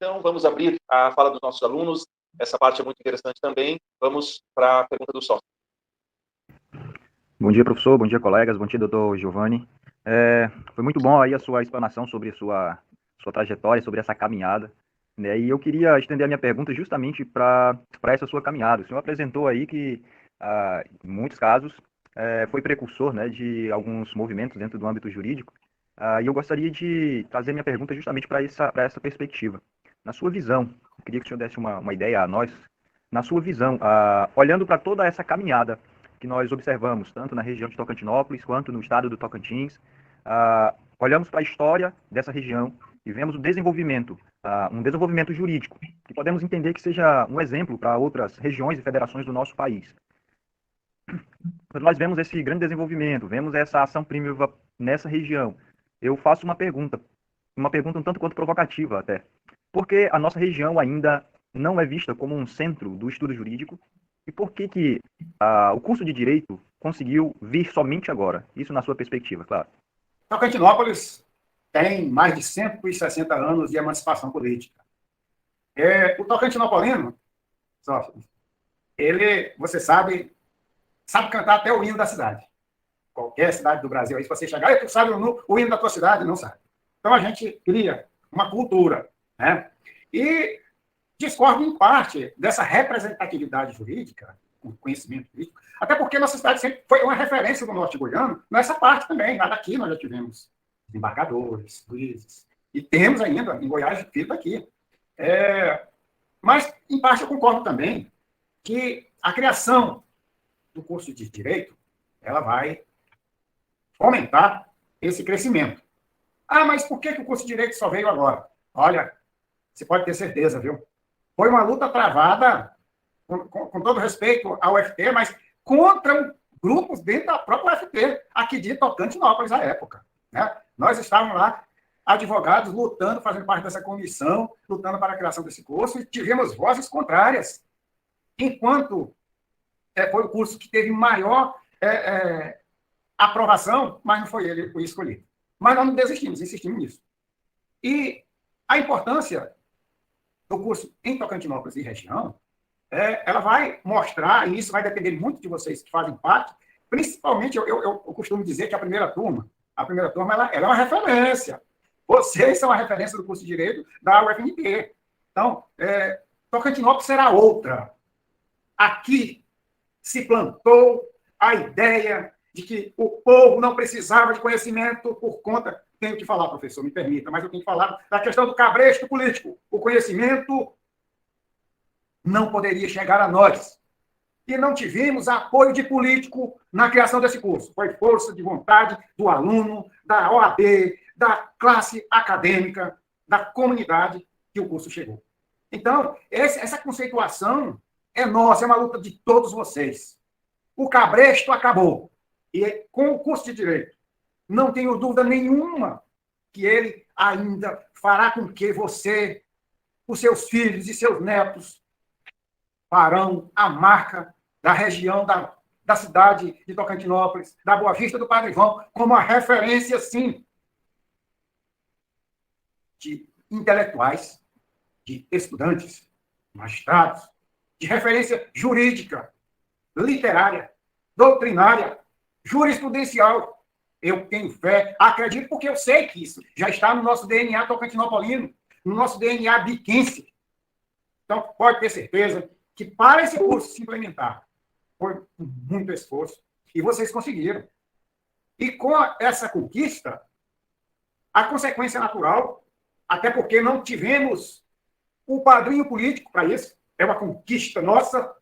Então, vamos abrir a fala dos nossos alunos. Essa parte é muito interessante também. Vamos para a pergunta do sócio. Bom dia, professor. Bom dia, colegas. Bom dia, doutor Giovanni. Foi muito bom aí a sua explanação sobre a sua trajetória, sobre essa caminhada, né? E eu queria estender a minha pergunta justamente para essa sua caminhada. O senhor apresentou aí que, em muitos casos, foi precursor, né, de alguns movimentos dentro do âmbito jurídico. E eu gostaria de trazer minha pergunta justamente para essa perspectiva. Na sua visão, eu queria que o senhor desse uma ideia a nós. Na sua visão, olhando para toda essa caminhada que nós observamos, tanto na região de Tocantinópolis quanto no estado do Tocantins, olhamos para a história dessa região e vemos o desenvolvimento, um desenvolvimento jurídico, que podemos entender que seja um exemplo para outras regiões e federações do nosso país. Quando nós vemos esse grande desenvolvimento, vemos essa ação primitiva nessa região, eu faço uma pergunta um tanto quanto provocativa até. Por que a nossa região ainda não é vista como um centro do estudo jurídico? E por que o curso de Direito conseguiu vir somente agora? Isso na sua perspectiva, claro. Tocantinópolis tem mais de 160 anos de emancipação política. O tocantinopolino, ele, você sabe cantar até o hino da cidade. Qualquer cidade do Brasil, aí, se você chegar, tu sabe o hino da tua cidade? Não sabe. Então, a gente cria uma cultura, né? E discordo, em parte, dessa representatividade jurídica, com conhecimento jurídico, até porque nossa cidade sempre foi uma referência do norte goiano, nessa parte também. Lá daqui nós já tivemos desembargadores, juízes, e temos ainda, em Goiás, filho aqui. Mas, em parte, eu concordo também que a criação do curso de Direito, ela vai fomentar esse crescimento. Mas por que o curso de Direito só veio agora? Olha, você pode ter certeza, viu? Foi uma luta travada, com todo respeito ao UFT, mas contra grupos dentro da própria UFT, aqui de Tocantinópolis, à época, né? Nós estávamos lá, advogados, lutando, fazendo parte dessa comissão, lutando para a criação desse curso, e tivemos vozes contrárias. Enquanto foi o curso que teve maior aprovação, mas não foi ele o escolhido. Mas nós não desistimos, insistimos nisso. E a importância do curso em Tocantinópolis e região, ela vai mostrar, e isso vai depender muito de vocês que fazem parte, principalmente, eu costumo dizer que a primeira turma ela é uma referência. Vocês são a referência do curso de Direito da UFMT. Então, Tocantinópolis será outra. Aqui se plantou a ideia de que o povo não precisava de conhecimento por conta... Tenho que falar, professor, me permita, mas eu tenho que falar da questão do cabresto político. O conhecimento não poderia chegar a nós. E não tivemos apoio de político na criação desse curso. Foi força de vontade do aluno, da OAB, da classe acadêmica, da comunidade que o curso chegou. Então, essa conceituação é nossa, é uma luta de todos vocês. O cabresto acabou. E com o curso de Direito, não tenho dúvida nenhuma que ele ainda fará com que você, os seus filhos e seus netos, farão a marca da região da cidade de Tocantinópolis, da Boa Vista do Padre João, como a referência, sim, de intelectuais, de estudantes, magistrados, de referência jurídica, literária, doutrinária, jurisprudencial. Eu tenho fé, acredito, porque eu sei que isso já está no nosso DNA tocantinopolino, no nosso DNA biquense. Então, pode ter certeza que para esse curso se implementar, foi muito esforço, e vocês conseguiram. E com essa conquista, a consequência natural, até porque não tivemos o padrinho político para isso, é uma conquista nossa,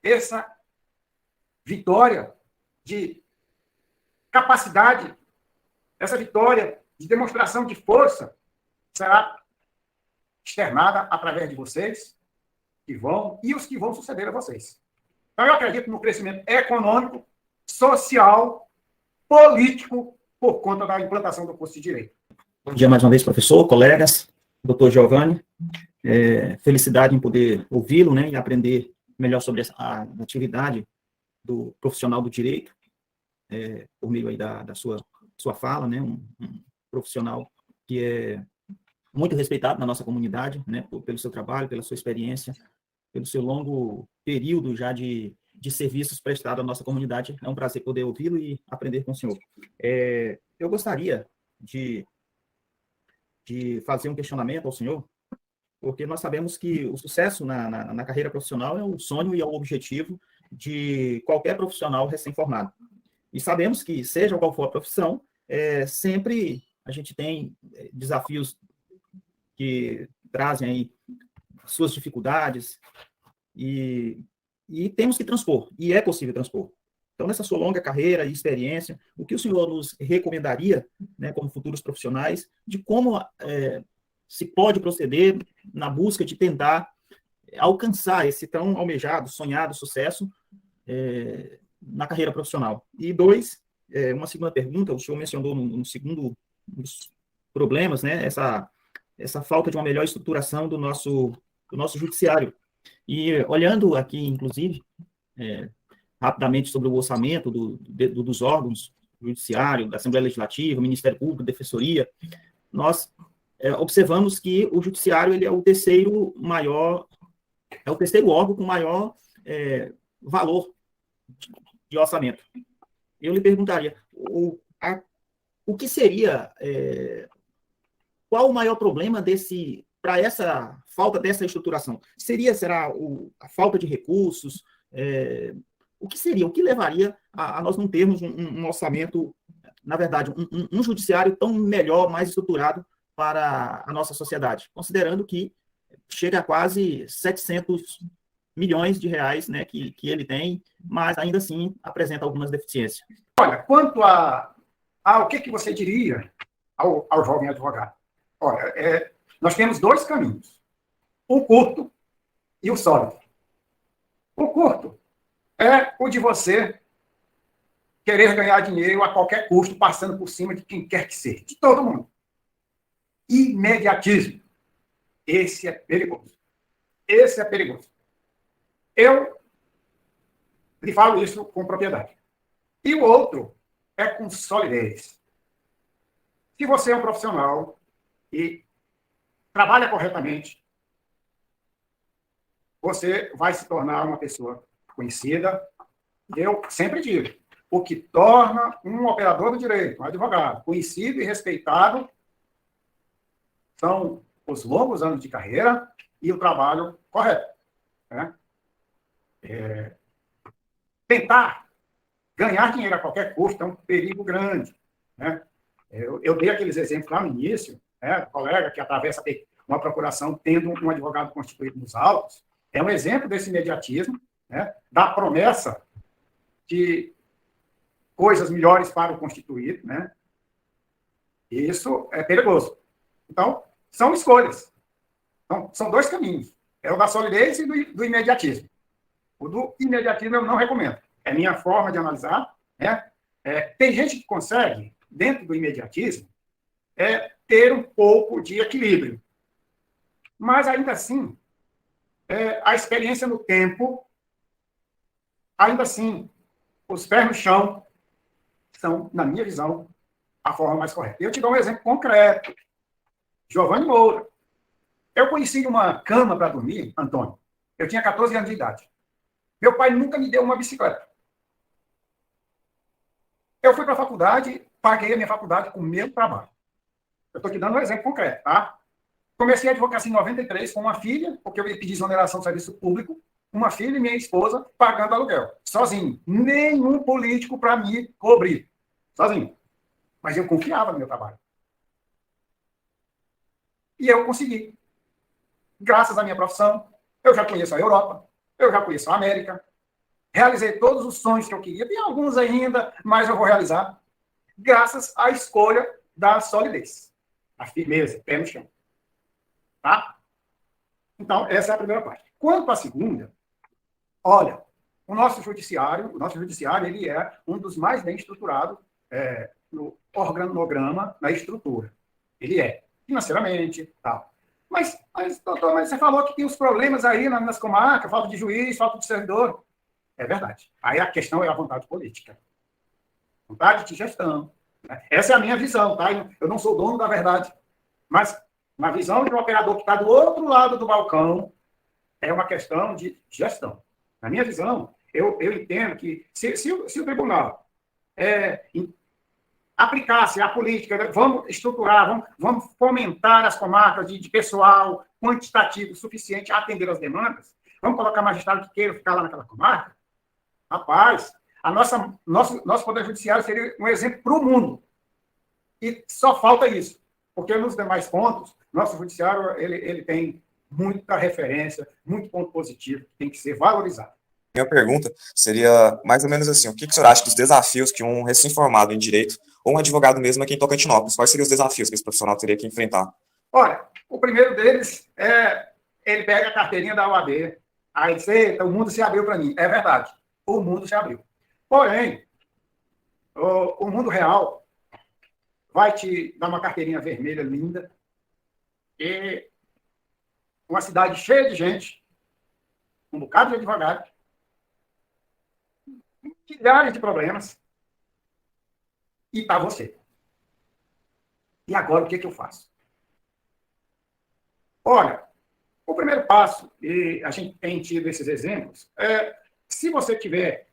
essa vitória de capacidade, essa vitória de demonstração de força será externada através de vocês, que vão, e os que vão suceder a vocês. Então, eu acredito no crescimento econômico, social, político, por conta da implantação do curso de Direito. Bom dia mais uma vez, professor, colegas, doutor Giovanni. Felicidade em poder ouvi-lo, né, e aprender melhor sobre a atividade do profissional do direito, por meio aí da sua fala, né, um profissional que é muito respeitado na nossa comunidade, né, pelo seu trabalho, pela sua experiência, pelo seu longo período já de serviços prestados à nossa comunidade. É um prazer poder ouvi-lo e aprender com o senhor. Eu gostaria de fazer um questionamento ao senhor, porque nós sabemos que o sucesso na carreira profissional é o sonho e é o objetivo de qualquer profissional recém-formado. E sabemos que, seja qual for a profissão, sempre a gente tem desafios que trazem aí suas dificuldades e temos que transpor, e é possível transpor. Então, nessa sua longa carreira e experiência, o que o senhor nos recomendaria, né, como futuros profissionais, de como se pode proceder na busca de tentar alcançar esse tão almejado, sonhado sucesso na carreira profissional? E dois, uma segunda pergunta, o senhor mencionou no segundo dos problemas, né, essa falta de uma melhor estruturação do nosso judiciário. E olhando aqui, inclusive, rapidamente sobre o orçamento dos órgãos do judiciário, da Assembleia Legislativa, Ministério Público, Defensoria, nós observamos que o judiciário ele é o terceiro órgão com maior valor de orçamento. Eu lhe perguntaria, o que seria, qual o maior problema para essa falta dessa estruturação? Será a falta de recursos? O que levaria a nós não termos um orçamento, na verdade, um judiciário tão melhor, mais estruturado para a nossa sociedade, considerando que chega a quase 700 milhões de reais, né, que ele tem, mas ainda assim apresenta algumas deficiências. Olha, quanto o que você diria ao jovem advogado? Olha, nós temos dois caminhos, o curto e o sólido. O curto é o de você querer ganhar dinheiro a qualquer custo, passando por cima de quem quer que seja, de todo mundo. Imediatismo. Esse é perigoso. Esse é perigoso. Eu lhe falo isso com propriedade. E o outro é com solidez. Se você é um profissional e trabalha corretamente, você vai se tornar uma pessoa conhecida. Eu sempre digo, o que torna um operador do direito, um advogado, conhecido e respeitado são os longos anos de carreira e o trabalho correto. Né? Tentar ganhar dinheiro a qualquer custo é um perigo grande. Né? Eu dei aqueles exemplos lá no início, né? O colega que atravessa uma procuração tendo um advogado constituído nos autos, é um exemplo desse imediatismo, né? Da promessa de coisas melhores para o constituído. Né? Isso é perigoso. Então, são escolhas. Então, são dois caminhos. É o da solidez e do imediatismo. O do imediatismo eu não recomendo. É minha forma de analisar. Né? Tem gente que consegue, dentro do imediatismo, ter um pouco de equilíbrio. Mas, ainda assim, a experiência no tempo, ainda assim, os pés no chão são, na minha visão, a forma mais correta. Eu te dou um exemplo concreto. Giovanni Moura. Eu conheci uma cama para dormir, Antônio. Eu tinha 14 anos de idade. Meu pai nunca me deu uma bicicleta. Eu fui para a faculdade, paguei a minha faculdade com o meu trabalho. Eu estou te dando um exemplo concreto, tá? Comecei a advocacia em 93 com uma filha, porque eu pedi exoneração do serviço público, uma filha e minha esposa pagando aluguel, sozinho. Nenhum político para me cobrir. Sozinho. Mas eu confiava no meu trabalho. E eu consegui. Graças à minha profissão, eu já conheço a Europa, eu já conheço a América, realizei todos os sonhos que eu queria, tem alguns ainda, mas eu vou realizar, graças à escolha da solidez, a firmeza, pé no chão. Tá? Então, essa é a primeira parte. Quanto à segunda, olha, o nosso judiciário ele é um dos mais bem estruturados no organograma, na estrutura. Ele é, financeiramente, tal. Mas, doutor, você falou que tem os problemas aí nas comarcas, falta de juiz, falta de servidor. É verdade. Aí a questão é a vontade política. Vontade de gestão. Né? Essa é a minha visão, tá? Eu não sou dono da verdade. Mas Na visão de um operador que está do outro lado do balcão, é uma questão de gestão. Na minha visão, eu entendo que se o tribunal aplicasse a política, né, vamos estruturar, vamos fomentar as comarcas de pessoal quantitativo suficiente a atender as demandas, vamos colocar magistrado que queira ficar lá naquela comarca, rapaz, nosso Poder Judiciário seria um exemplo para o mundo. E só falta isso, porque nos demais pontos, nosso Judiciário ele tem muita referência, muito ponto positivo, que tem que ser valorizado. Minha pergunta seria mais ou menos assim: o que o senhor acha dos desafios que um recém-formado em direito, ou um advogado mesmo aqui em Tocantinópolis, quais seriam os desafios que esse profissional teria que enfrentar? Olha, o primeiro deles é ele pega a carteirinha da OAB, aí diz, eita, o mundo se abriu para mim. É verdade, o mundo se abriu. Porém, o mundo real vai te dar uma carteirinha vermelha linda e uma cidade cheia de gente, um bocado de advogado, milhares de problemas, e está você. E agora o que eu faço? Olha, o primeiro passo, e a gente tem tido esses exemplos, se você tiver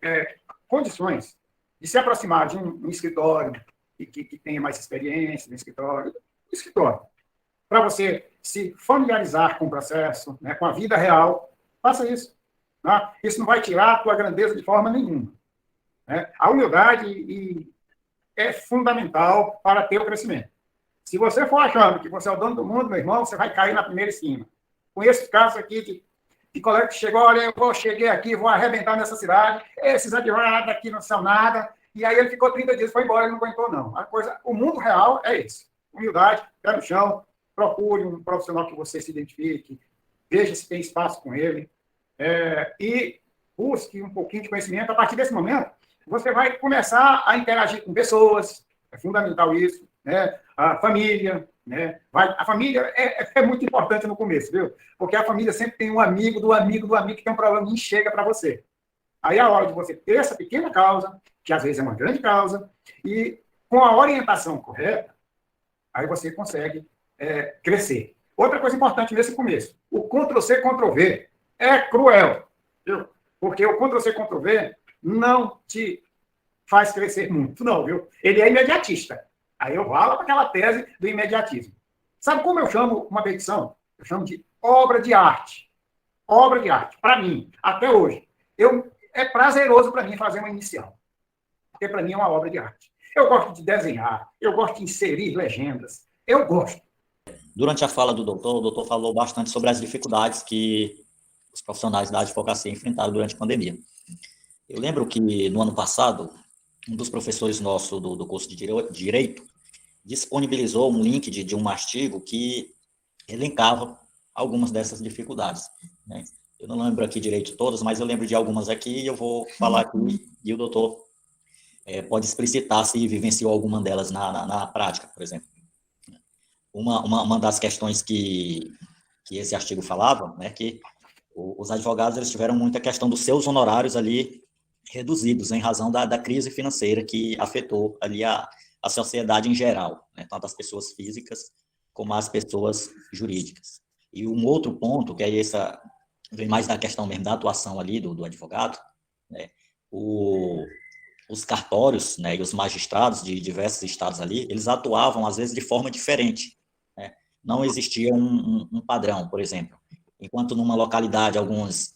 condições de se aproximar de um escritório que tenha mais experiência no escritório, para você se familiarizar com o processo, né, com a vida real, faça isso. Tá? Isso não vai tirar a tua grandeza de forma nenhuma. Né? A humildade é fundamental para ter o crescimento. Se você for achando que você é o dono do mundo, meu irmão, você vai cair na primeira esquina. Conheço casos aqui de colega que chegou, olha, cheguei aqui, vou arrebentar nessa cidade, esses advogados aqui não são nada, e aí ele ficou 30 dias, foi embora, ele não aguentou, não. O mundo real é esse. Humildade, pé no chão, procure um profissional que você se identifique, veja se tem espaço com ele, e busque um pouquinho de conhecimento. A partir desse momento, você vai começar a interagir com pessoas, é fundamental isso, né? A família, né? A família é muito importante no começo, viu? Porque a família sempre tem um amigo do amigo do amigo que tem um problema e chega para você. Aí é a hora de você ter essa pequena causa, que às vezes é uma grande causa, e com a orientação correta, aí você consegue crescer. Outra coisa importante nesse começo, o Ctrl-C, Ctrl-V é cruel, viu? Porque o Ctrl-C, Ctrl-V não te faz crescer muito, não, viu? Ele é imediatista. Aí eu falo para aquela tese do imediatismo. Sabe como eu chamo uma petição? Eu chamo de obra de arte. Obra de arte, para mim, até hoje. É prazeroso para mim fazer uma inicial. Porque para mim é uma obra de arte. Eu gosto de desenhar, eu gosto de inserir legendas. Eu gosto. Durante a fala do doutor, o doutor falou bastante sobre as dificuldades que os profissionais da advocacia enfrentaram durante a pandemia. Eu lembro que, no ano passado, um dos professores nosso do curso de Direito disponibilizou um link de um artigo que elencava algumas dessas dificuldades, né? Eu não lembro aqui direito todas, mas eu lembro de algumas aqui e eu vou falar aqui e o doutor pode explicitar se vivenciou alguma delas na prática, por exemplo. Uma das questões que esse artigo falava, né, que os advogados eles tiveram muita questão dos seus honorários ali reduzidos em razão da crise financeira que afetou ali a sociedade em geral, né, tanto as pessoas físicas como as pessoas jurídicas. E um outro ponto, que aí vem mais da questão mesmo da atuação ali do advogado, né, os cartórios, né, e os magistrados de diversos estados ali, eles atuavam às vezes de forma diferente, né? Não existia um padrão, por exemplo. Enquanto numa localidade alguns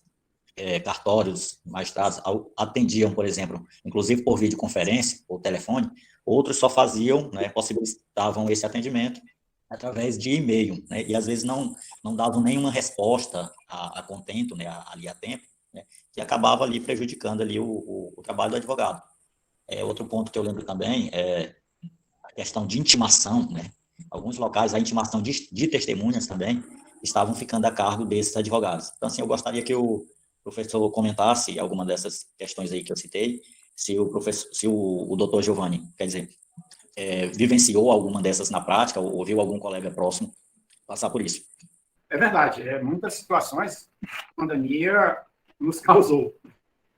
cartórios, magistrados atendiam, por exemplo, inclusive por videoconferência ou telefone, outros só faziam, né, possibilitavam esse atendimento através de e-mail, né, e às vezes não davam nenhuma resposta a contento, né, ali a tempo, né, que acabava ali prejudicando ali o trabalho do advogado. Outro ponto que eu lembro também é a questão de intimação, né, alguns locais a intimação de testemunhas também estavam ficando a cargo desses advogados. Então, assim, eu gostaria que o professor comentasse alguma dessas questões aí que eu citei, se o doutor Giovanni, quer dizer, vivenciou alguma dessas na prática, ou viu algum colega próximo passar por isso. É verdade, muitas situações a pandemia nos causou.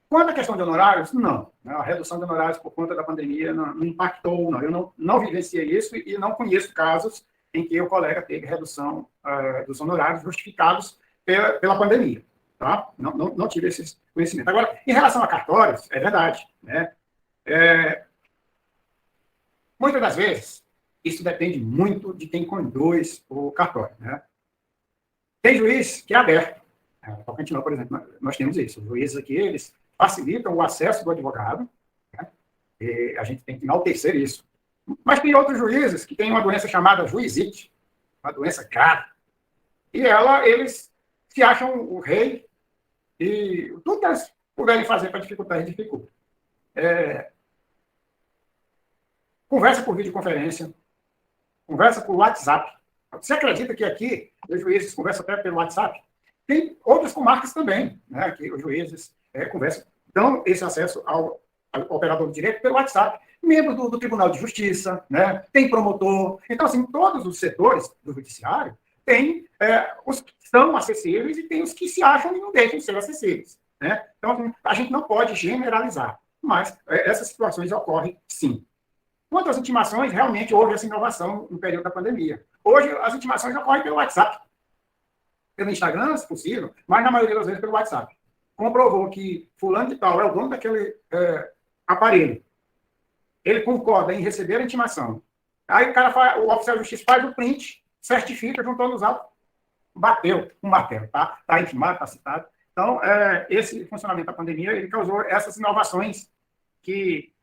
Quanto à questão de honorários, não. A redução de honorários por conta da pandemia não impactou, não. Eu não vivenciei isso e não conheço casos em que o colega teve redução dos honorários justificados pela pandemia. Tá? Não tive esse conhecimento. Agora, em relação a cartórios, é verdade. Né? Muitas das vezes, isso depende muito de quem conduz o cartório. Né? Tem juiz que é aberto. Tocantins, por exemplo, nós temos isso. Os juízes aqui, eles facilitam o acesso do advogado, né? E a gente tem que enaltecer isso. Mas tem outros juízes que têm uma doença chamada juizite, uma doença grave. E eles se acham o rei e tudo que eles puderem fazer para dificultar, eles dificultam. Conversa por videoconferência, conversa por WhatsApp. Você acredita que aqui os juízes conversam até pelo WhatsApp? Tem outras comarcas também, né, que os juízes conversam, dão esse acesso ao operador de direito pelo WhatsApp. Membros do Tribunal de Justiça, né, tem promotor. Então, assim, todos os setores do judiciário tem os que são acessíveis e tem os que se acham e não deixam de ser acessíveis. Né? Então, assim, a gente não pode generalizar, mas essas situações ocorrem sim. Quanto às intimações, realmente houve essa inovação no período da pandemia. Hoje, as intimações ocorrem pelo WhatsApp. Pelo Instagram, se possível, mas na maioria das vezes pelo WhatsApp. Comprovou que fulano de tal é o dono daquele aparelho. Ele concorda em receber a intimação. Aí o oficial de justiça faz o print, certifica, juntando os autos, bateu, um martelo, tá? Está intimado, está citado. Então, esse funcionamento da pandemia, ele causou essas inovações que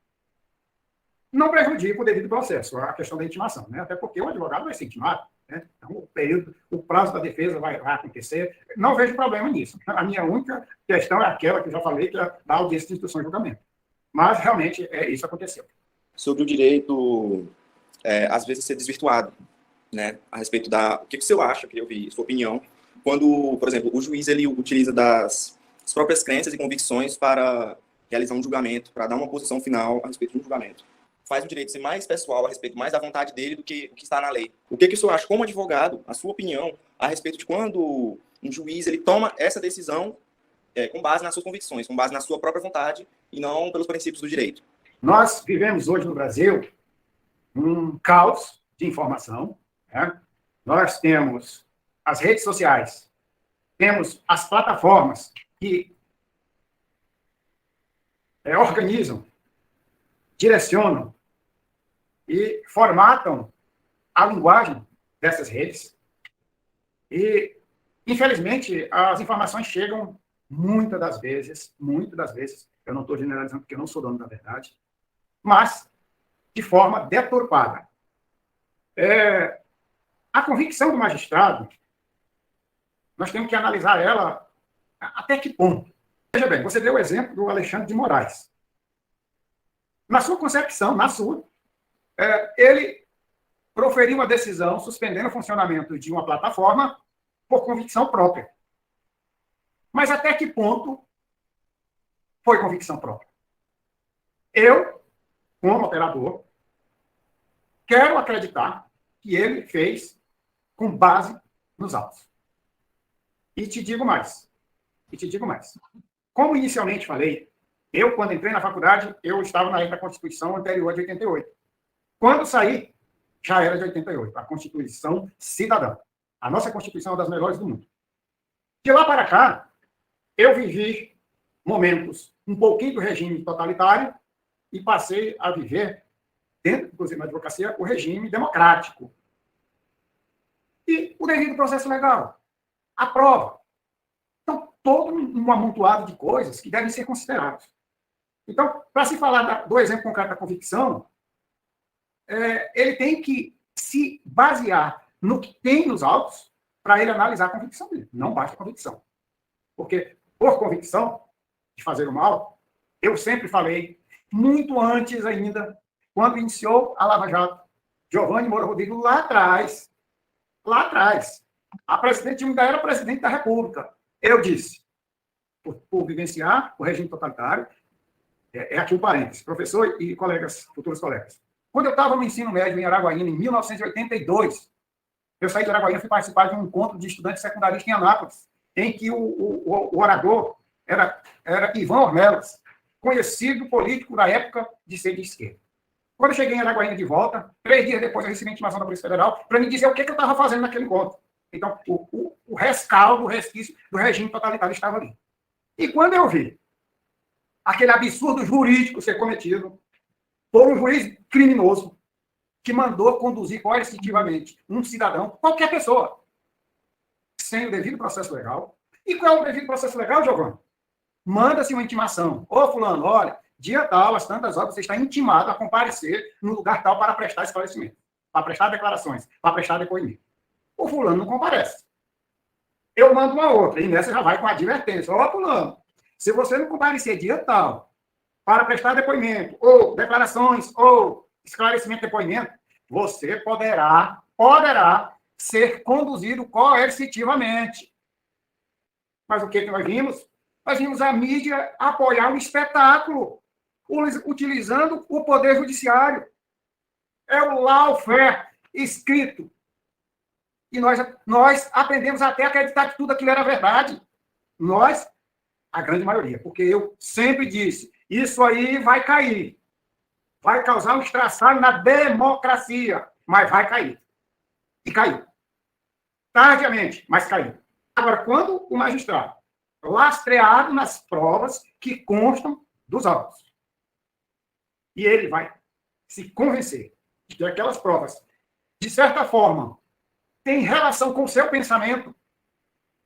não prejudicam o devido processo, a questão da intimação, né? Até porque o advogado vai ser intimado, né? Então, o prazo da defesa vai acontecer. Não vejo problema nisso. A minha única questão é aquela que eu já falei, que é da audiência de instrução e julgamento. Mas, realmente, isso aconteceu. Sobre o direito, às vezes, ser desvirtuado, né? A respeito da... O que você acha, queria ouvir sua opinião, quando, por exemplo, o juiz ele utiliza das próprias crenças e convicções para realizar um julgamento, para dar uma posição final a respeito de um julgamento. Faz o direito ser mais pessoal, a respeito mais da vontade dele do que o que está na lei. O que o senhor acha, como advogado, a sua opinião, a respeito de quando um juiz ele toma essa decisão com base nas suas convicções, com base na sua própria vontade e não pelos princípios do direito? Nós vivemos hoje no Brasil um caos de informação. Né? Nós temos as redes sociais, temos as plataformas que organizam, direcionam e formatam a linguagem dessas redes. E, infelizmente, as informações chegam muitas das vezes, eu não estou generalizando porque eu não sou dono da verdade, mas de forma deturpada. A convicção do magistrado, nós temos que analisar ela até que ponto. Veja bem, você deu o exemplo do Alexandre de Moraes. Na sua concepção, ele proferiu uma decisão suspendendo o funcionamento de uma plataforma por convicção própria. Mas até que ponto foi convicção própria? Eu, como operador, quero acreditar que ele fez com base nos autos. E te digo mais. Como inicialmente falei, eu, quando entrei na faculdade, eu estava na época da Constituição anterior de 88. Quando saí, já era de 88, a Constituição Cidadã. A nossa Constituição é uma das melhores do mundo. De lá para cá, eu vivi momentos um pouquinho do regime totalitário e passei a viver, dentro, inclusive na advocacia, o regime democrático. E o devido processo legal. A prova. Então, todo um amontoado de coisas que devem ser consideradas. Então, para se falar do exemplo concreto da convicção, ele tem que se basear no que tem nos autos para ele analisar a convicção dele. Não basta a convicção. Porque, por convicção de fazer o mal, eu sempre falei, muito antes ainda, quando iniciou a Lava Jato, Giovanni Moura Rodrigues, lá atrás, a presidente ainda era presidente da República. Eu disse, por vivenciar o regime totalitário, aqui um parênteses, professor e colegas, futuros colegas. Quando eu estava no ensino médio em Araguaína, em 1982, eu saí de Araguaína e fui participar de um encontro de estudantes secundaristas em Anápolis, em que o orador era Ivan Ornelas, conhecido político da época de ser de esquerda. Quando eu cheguei em Araguaína de volta, 3 dias depois eu recebi a intimação da Polícia Federal para me dizer o que eu estava fazendo naquele encontro. Então, o rescaldo, o resquício do regime totalitário estava ali. E quando eu vi aquele absurdo jurídico ser cometido por um juiz criminoso que mandou conduzir coercitivamente um cidadão, qualquer pessoa, sem o devido processo legal. E qual é o devido processo legal, Giovanni? Manda-se uma intimação. Ô, fulano, olha, dia tal, às tantas horas, você está intimado a comparecer no lugar tal para prestar esclarecimento, para prestar declarações, para prestar depoimento. O fulano não comparece. Eu mando uma outra, e nessa já vai com advertência. Ô, fulano, se você não comparecer dia tal para prestar depoimento, ou declarações, ou esclarecimento de depoimento, você poderá ser conduzido coercitivamente. Mas o que nós vimos? Nós vimos a mídia apoiar um espetáculo, utilizando o poder judiciário. É o lawfare escrito. E nós aprendemos até a acreditar que tudo aquilo era verdade. Nós, a grande maioria, porque eu sempre disse, isso aí vai cair. Vai causar um estraçalho na democracia, mas vai cair. E caiu. Tardiamente, mas caiu. Agora, quando o magistrado, lastreado nas provas que constam dos autos, e ele vai se convencer de que aquelas provas, de certa forma, têm relação com o seu pensamento,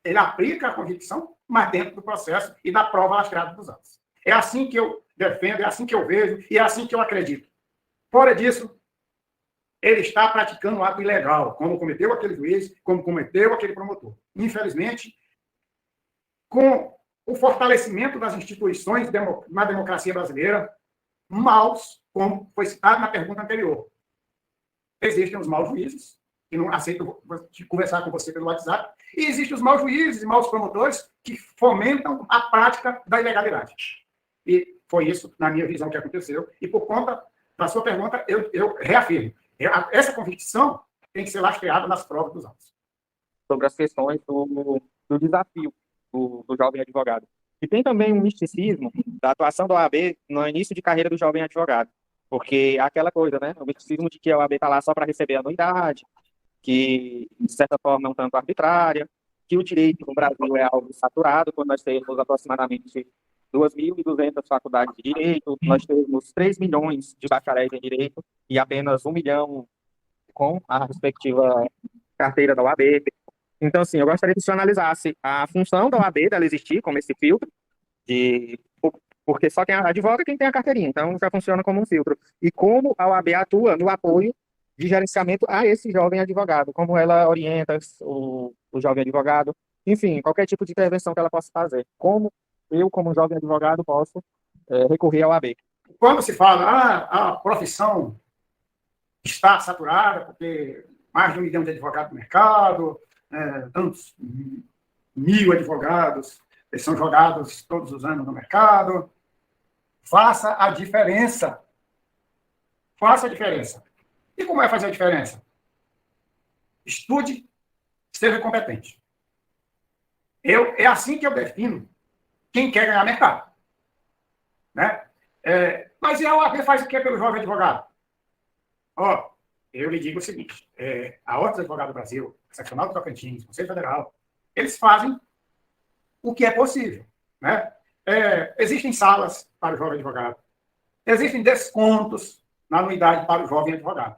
ele aplica a convicção, mas dentro do processo e da prova lastreada dos autos. É assim que eu defendo, é assim que eu vejo e é assim que eu acredito. Fora disso, ele está praticando um ato ilegal, como cometeu aquele juiz, como cometeu aquele promotor. Infelizmente, com o fortalecimento das instituições na democracia brasileira, maus, como foi citado na pergunta anterior. Existem os maus juízes, que não aceitam conversar com você pelo WhatsApp, e existem os maus juízes e maus promotores que fomentam a prática da ilegalidade. E foi isso, na minha visão, que aconteceu. E por conta da sua pergunta, eu reafirmo. Essa convicção tem que ser lastreada nas provas dos autos. Sobre as questões do desafio do jovem advogado. E tem também um misticismo da atuação da OAB no início de carreira do jovem advogado. Porque aquela coisa, né? O misticismo de que a OAB está lá só para receber anuidade, que, de certa forma, é um tanto arbitrária, que o direito no Brasil é algo saturado, quando nós temos aproximadamente 2.200 faculdades de direito, nós temos 3 milhões de bacharéis em direito e apenas 1 milhão com a respectiva carteira da OAB. Então, assim, eu gostaria que o senhor analisasse a função da OAB, dela existir como esse filtro, porque só quem advoga é quem tem a carteirinha, então já funciona como um filtro. E como a OAB atua no apoio de gerenciamento a esse jovem advogado, como ela orienta o jovem advogado, enfim, qualquer tipo de intervenção que ela possa fazer. Como eu, como jovem advogado, posso recorrer ao OAB. Quando se fala, a profissão está saturada, porque mais de 1 milhão de advogados no mercado, tantos 1.000 advogados são jogados todos os anos no mercado. Faça a diferença. Faça a diferença. E como é fazer a diferença? Estude, seja competente. É assim que eu defino quem quer ganhar mercado. Né? Mas a OAB faz o que pelo jovem advogado? Eu lhe digo o seguinte, a Ordem dos Advogados do Brasil, a Seccional do Tocantins, o Conselho Federal, eles fazem o que é possível. Né? Existem salas para o jovem advogado, existem descontos na anuidade para o jovem advogado.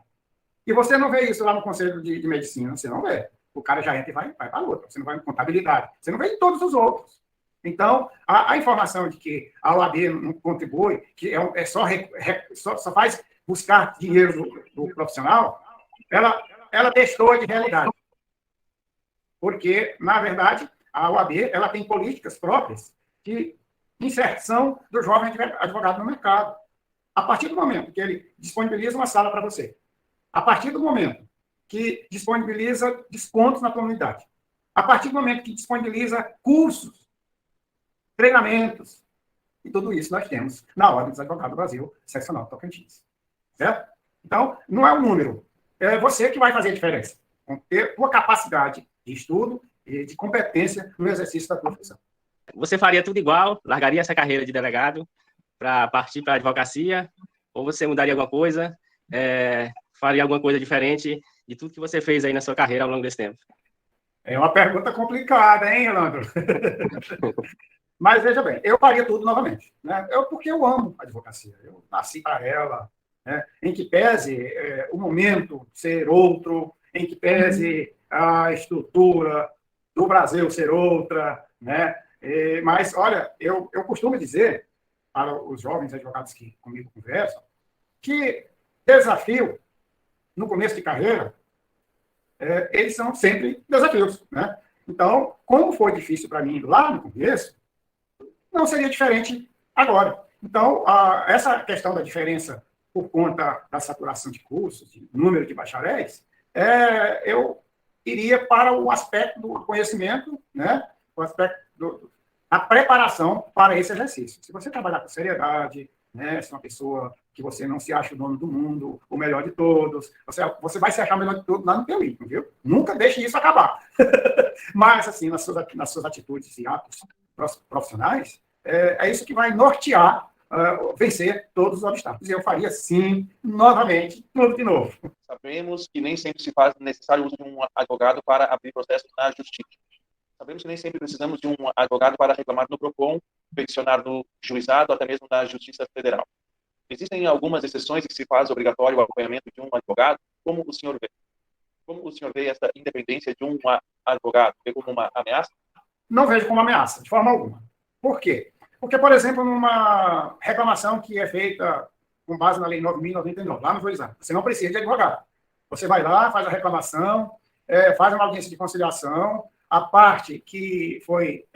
E você não vê isso lá no Conselho de Medicina, você não vê. O cara já entra e vai para a outra, você não vai em contabilidade, você não vê em todos os outros. Então, a informação de que a OAB não contribui, que só faz buscar dinheiro do profissional, ela destoa de realidade. Porque, na verdade, a OAB ela tem políticas próprias de inserção do jovem advogado no mercado. A partir do momento que ele disponibiliza uma sala para você, a partir do momento que disponibiliza descontos na tua unidade, a partir do momento que disponibiliza cursos, treinamentos, e tudo isso nós temos na Ordem dos Advogados do Brasil, Seccional Tocantins. Certo? Então, não é um número. É você que vai fazer a diferença. Com ter tua capacidade de estudo e de competência no exercício da tua função. Você faria tudo igual? Largaria essa carreira de delegado para partir para a advocacia? Ou você mudaria alguma coisa? faria alguma coisa diferente de tudo que você fez aí na sua carreira ao longo desse tempo? É uma pergunta complicada, hein, Leandro? Mas, veja bem, eu faria tudo novamente, né? Porque eu amo a advocacia, eu nasci para ela, né? Em que pese o momento ser outro, em que pese a estrutura do Brasil ser outra, né? Mas, olha, eu costumo dizer para os jovens advogados que comigo conversam que desafio no começo de carreira, eles são sempre desafios, né? Então, como foi difícil para mim lá no começo, não seria diferente agora. Então, essa questão da diferença por conta da saturação de cursos, de número de bacharéis, eu iria para o aspecto do conhecimento, né? O aspecto da preparação para esse exercício. Se você trabalhar com seriedade, né? Se é uma pessoa que você não se acha o dono do mundo, o melhor de todos, você vai se achar o melhor de todos lá no teu íntimo, viu? Nunca deixe isso acabar. Mas, assim, nas suas atitudes e atos profissionais, é isso que vai nortear, vencer todos os obstáculos. E eu faria, sim, novamente, tudo de novo. Sabemos que nem sempre se faz necessário o uso de um advogado para abrir processos na justiça. Sabemos que nem sempre precisamos de um advogado para reclamar no PROCON, peticionar no juizado, até mesmo na Justiça Federal. Existem algumas exceções em que se faz obrigatório o acompanhamento de um advogado. Como o senhor vê? Como o senhor vê essa independência de um advogado? Vê como uma ameaça? Não vejo como ameaça, de forma alguma. Por quê? Porque, por exemplo, numa reclamação que é feita com base na Lei 9.099, lá no juizado, você não precisa de advogado. Você vai lá, faz a reclamação, faz uma audiência de conciliação, a parte que foi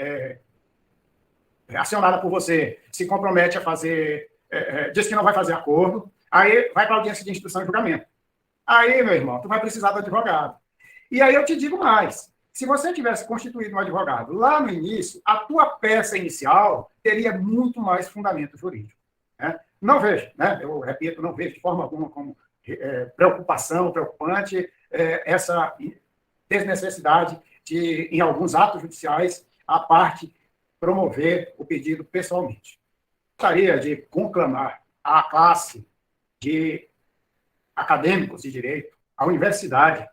acionada por você se compromete a fazer, diz que não vai fazer acordo, aí vai para a audiência de instrução e julgamento. Aí, meu irmão, tu vai precisar do advogado. E aí eu te digo mais, se você tivesse constituído um advogado lá no início, a tua peça inicial teria muito mais fundamento jurídico. Né? Não vejo, né? Eu repito, não vejo de forma alguma como preocupante, essa desnecessidade de, em alguns atos judiciais, a parte promover o pedido pessoalmente. Gostaria de conclamar a classe de acadêmicos de direito, a universidade,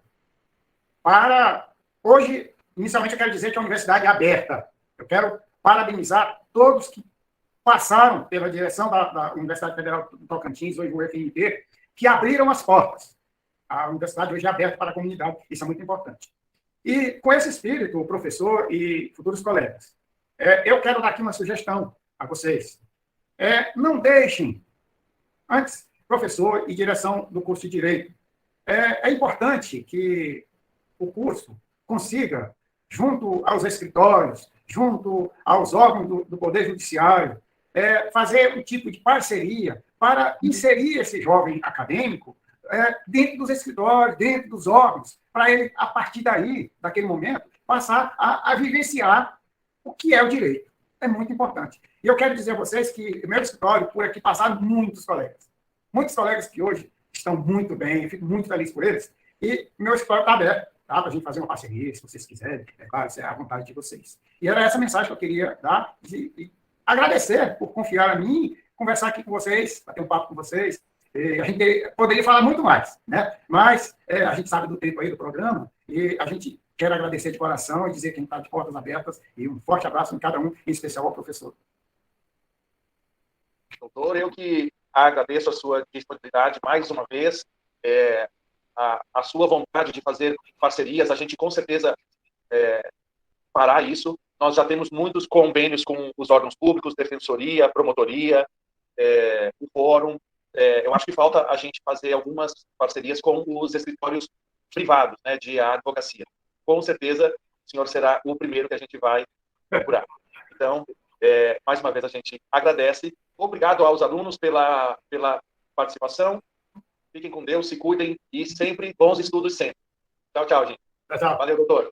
para... Hoje, inicialmente, eu quero dizer que a universidade é aberta. Eu quero parabenizar todos que passaram pela direção da Universidade Federal do Tocantins, hoje o UFMT, que abriram as portas. A universidade hoje é aberta para a comunidade, isso é muito importante. E, com esse espírito, o professor e futuros colegas, eu quero dar aqui uma sugestão a vocês. Não deixem, antes, professor e direção do curso de Direito, é importante que o curso consiga, junto aos escritórios, junto aos órgãos do Poder Judiciário, fazer um tipo de parceria para inserir esse jovem acadêmico dentro dos escritórios, dentro dos órgãos, para ele, a partir daí, daquele momento, passar a vivenciar o que é o direito. É muito importante. E eu quero dizer a vocês que o meu escritório, por aqui passaram muitos colegas que hoje estão muito bem, eu fico muito feliz por eles, e o meu escritório está aberto, tá? Para a gente fazer uma parceria, se vocês quiserem, é claro, isso é à vontade de vocês. E era essa mensagem que eu queria dar, de agradecer por confiar em mim, conversar aqui com vocês, bater um papo com vocês. A gente poderia falar muito mais, né? Mas a gente sabe do tempo aí do programa e a gente quer agradecer de coração e dizer que a gente está de portas abertas e um forte abraço em cada um, em especial ao professor. Doutor, eu que agradeço a sua disponibilidade mais uma vez, a sua vontade de fazer parcerias, a gente com certeza fará isso. Nós já temos muitos convênios com os órgãos públicos, defensoria, promotoria, o fórum. Eu acho que falta a gente fazer algumas parcerias com os escritórios privados, né, de advocacia. Com certeza, o senhor será o primeiro que a gente vai procurar. Então, mais uma vez, a gente agradece. Obrigado aos alunos pela participação. Fiquem com Deus, se cuidem e sempre bons estudos sempre. Tchau, tchau, gente. Tchau. Valeu, doutor.